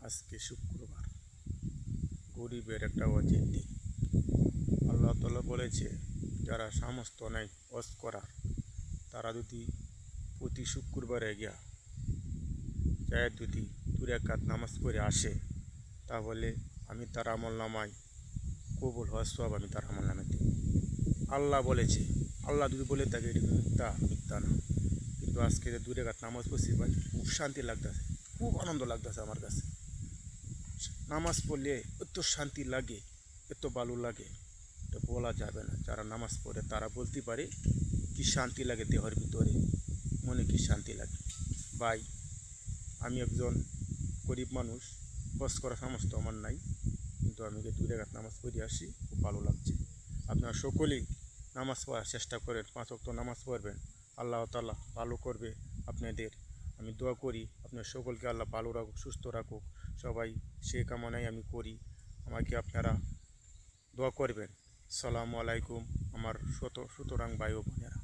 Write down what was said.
আজকে শুক্রবার, গরিবের একটা অজিত দিন। আল্লাহ তাআলা বলেছে, যারা সামর্থ্য নেই হজ করার, তারা যদি প্রতি শুক্রবারে গিয়া যায় যদি 2 রাকাত নামাজ পড়ে আসে, তাহলে আমি তার আমল নামায় কবুল হজ সব আমি তার আমল নামে দিই। আল্লাহ বলেছে, আল্লাহ যদি বলে থাকে এটা মিথ্যা না। কিন্তু আজকে যে 2 রাকাত নামাজ পড়ছি ভাই, খুব শান্তি লাগতেছে, খুব আনন্দ লাগতেছে আমার কাছে। নামাজ পড়লে এত শান্তি লাগে, এত ভালো লাগে, এটা বলা যাবে না। যারা নামাজ পড়ে তারা বলতে পারে কি শান্তি লাগে, দেহের ভিতরে মনে কি শান্তি লাগে। ভাই, আমি একজন গরিব মানুষ, হজ করার সামর্থ্য আমার নাই, কিন্তু আমি যে 2 রাকাত নামাজ পড়ে আসি, খুব ভালো লাগছে। আপনারা সকলেই নামাজ পড়ার চেষ্টা করেন, 5 ওয়াক্ত নামাজ পড়বেন, আল্লাহ তাআলা ভালো করবে আপনাদের। আমি দোয়া করি আপনার সকলকে আল্লাহ ভালো রাখুক, সুস্থ রাখুক, সবাই সে কামনাই আমি করি। আমাকে আপনারা দোয়া করবেন। আসসালামু আলাইকুম আমার সুতরাং ভাই ও বোনেরা।